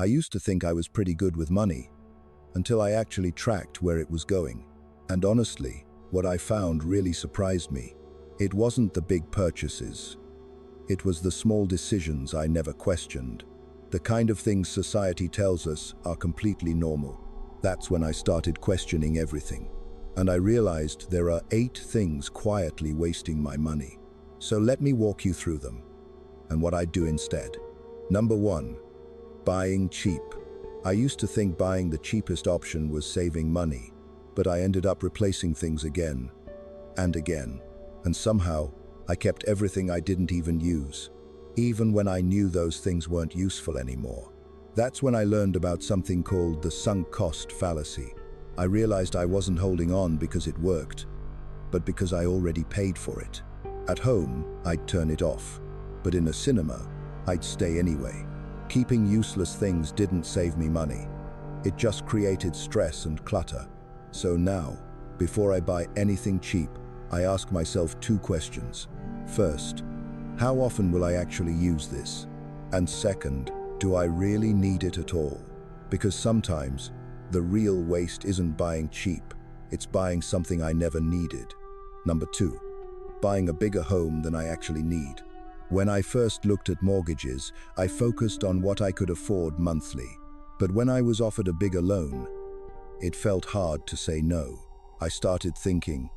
I used to think I was pretty good with money, until I actually tracked where it was going. And honestly, what I found really surprised me. It wasn't the big purchases. It was the small decisions I never questioned. The kind of things society tells us are completely normal. That's when I started questioning everything. And I realized there are 8 things quietly wasting my money. So let me walk you through them and what I do instead. Number 1, buying cheap. I used to think buying the cheapest option was saving money, but I ended up replacing things again and again. And somehow, I kept everything I didn't even use, even when I knew those things weren't useful anymore. That's when I learned about something called the sunk cost fallacy. I realized I wasn't holding on because it worked, but because I already paid for it. At home, I'd turn it off, but in a cinema, I'd stay anyway. Keeping useless things didn't save me money. It just created stress and clutter. So now, before I buy anything cheap, I ask myself 2 questions. First, how often will I actually use this? And second, do I really need it at all? Because sometimes, the real waste isn't buying cheap, it's buying something I never needed. Number 2, buying a bigger home than I actually need. When I first looked at mortgages, I focused on what I could afford monthly. But when I was offered a bigger loan, it felt hard to say no. I started thinking,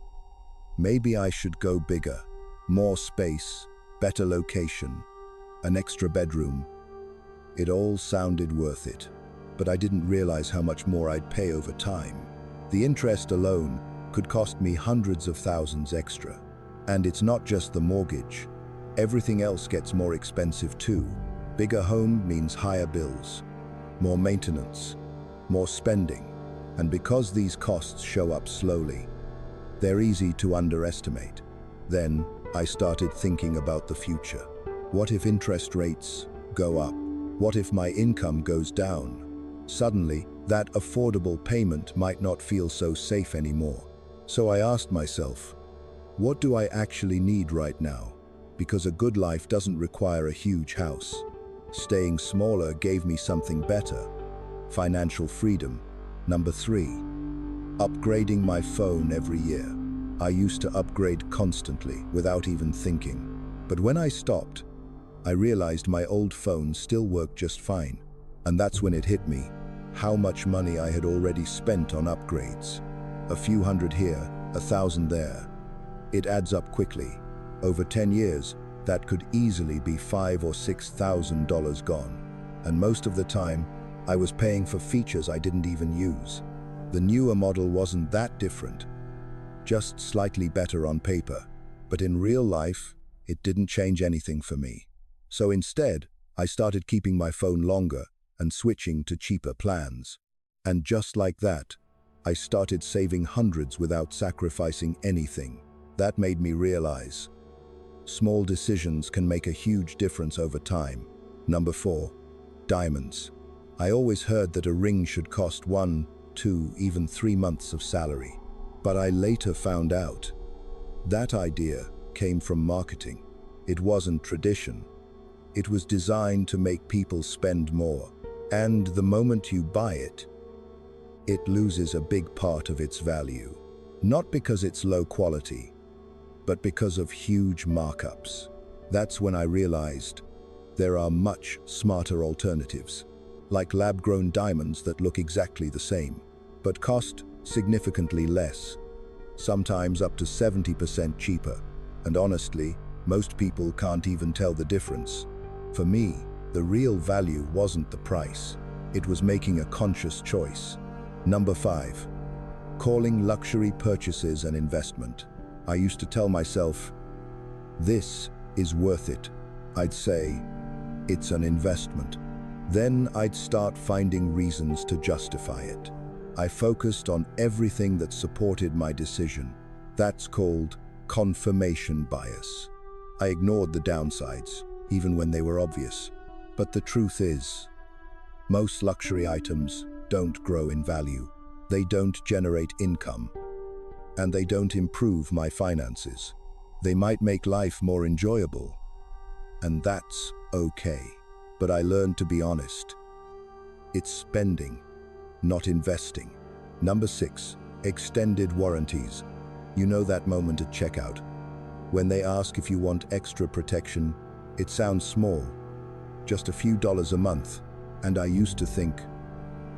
maybe I should go bigger. More space, better location, an extra bedroom. It all sounded worth it, but I didn't realize how much more I'd pay over time. The interest alone could cost me hundreds of thousands extra. And it's not just the mortgage. Everything else gets more expensive too. Bigger home means higher bills, more maintenance, more spending. And because these costs show up slowly, they're easy to underestimate. Then I started thinking about the future. What if interest rates go up? What if my income goes down? Suddenly, that affordable payment might not feel so safe anymore. So I asked myself, what do I actually need right now? Because a good life doesn't require a huge house. Staying smaller gave me something better: financial freedom. Number 3, upgrading my phone every year. I used to upgrade constantly without even thinking. But when I stopped, I realized my old phone still worked just fine. And that's when it hit me, how much money I had already spent on upgrades. A few hundred here, 1,000 there. It adds up quickly. Over 10 years, that could easily be $5,000 or $6,000 gone. And most of the time, I was paying for features I didn't even use. The newer model wasn't that different, just slightly better on paper. But in real life, it didn't change anything for me. So instead, I started keeping my phone longer and switching to cheaper plans. And just like that, I started saving hundreds without sacrificing anything. That made me realize, small decisions can make a huge difference over time. Number 4, diamonds. I always heard that a ring should cost 1, 2, even 3 months of salary. But I later found out that idea came from marketing. It wasn't tradition. It was designed to make people spend more. And the moment you buy it, it loses a big part of its value. Not because it's low quality, but because of huge markups. That's when I realized there are much smarter alternatives, like lab-grown diamonds that look exactly the same, but cost significantly less, sometimes up to 70% cheaper. And honestly, most people can't even tell the difference. For me, the real value wasn't the price. It was making a conscious choice. Number 5, calling luxury purchases an investment. I used to tell myself, this is worth it. I'd say, it's an investment. Then I'd start finding reasons to justify it. I focused on everything that supported my decision. That's called confirmation bias. I ignored the downsides, even when they were obvious. But the truth is, most luxury items don't grow in value. They don't generate income. And they don't improve my finances. They might make life more enjoyable. And that's okay. But I learned to be honest. It's spending, not investing. Number 6, extended warranties. You know that moment at checkout, when they ask if you want extra protection. It sounds small, just a few dollars a month, and I used to think,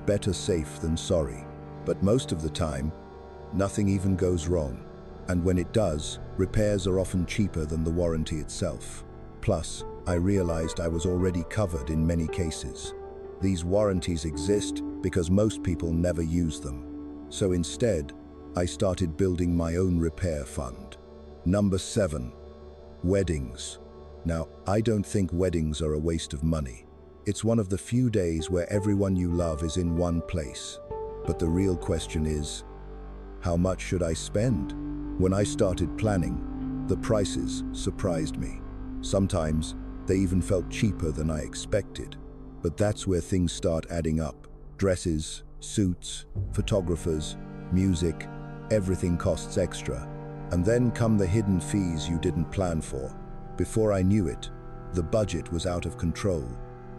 better safe than sorry. But most of the time, nothing even goes wrong. And when it does, repairs are often cheaper than the warranty itself. Plus, I realized I was already covered in many cases. These warranties exist because most people never use them. So instead, I started building my own repair fund. Number 7, weddings. Now, I don't think weddings are a waste of money. It's one of the few days where everyone you love is in one place. But the real question is, how much should I spend? When I started planning, the prices surprised me. Sometimes, they even felt cheaper than I expected. But that's where things start adding up. Dresses, suits, photographers, music, everything costs extra. And then come the hidden fees you didn't plan for. Before I knew it, the budget was out of control.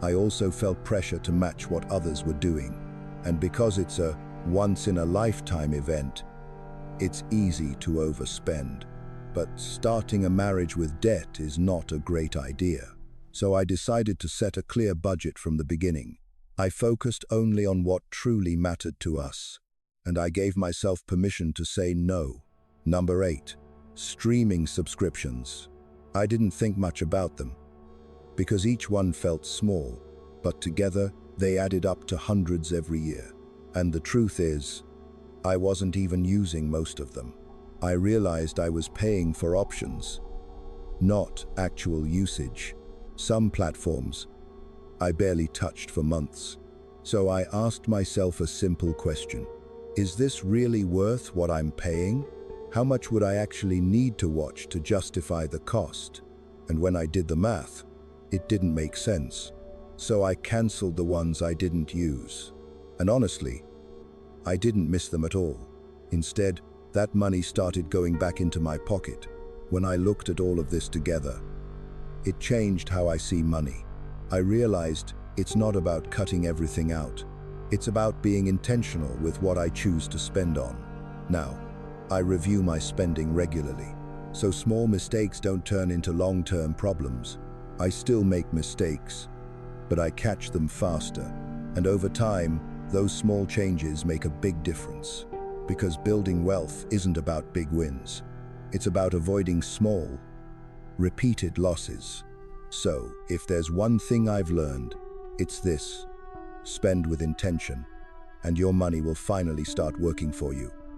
I also felt pressure to match what others were doing. And because it's a once-in-a-lifetime event, it's easy to overspend. But starting a marriage with debt is not a great idea. So I decided to set a clear budget from the beginning. I focused only on what truly mattered to us, and I gave myself permission to say no. Number 8, streaming subscriptions. I didn't think much about them, because each one felt small, but together they added up to hundreds every year. And the truth is, I wasn't even using most of them. I realized I was paying for options, not actual usage. Some platforms I barely touched for months. So I asked myself a simple question. Is this really worth what I'm paying? How much would I actually need to watch to justify the cost? And when I did the math, it didn't make sense. So I canceled the ones I didn't use. And honestly, I didn't miss them at all. Instead, that money started going back into my pocket. When I looked at all of this together, it changed how I see money. I realized it's not about cutting everything out. It's about being intentional with what I choose to spend on. Now, I review my spending regularly, so small mistakes don't turn into long-term problems. I still make mistakes, but I catch them faster. And over time, those small changes make a big difference. Because building wealth isn't about big wins. It's about avoiding small, repeated losses. So, if there's one thing I've learned, it's this: spend with intention, and your money will finally start working for you.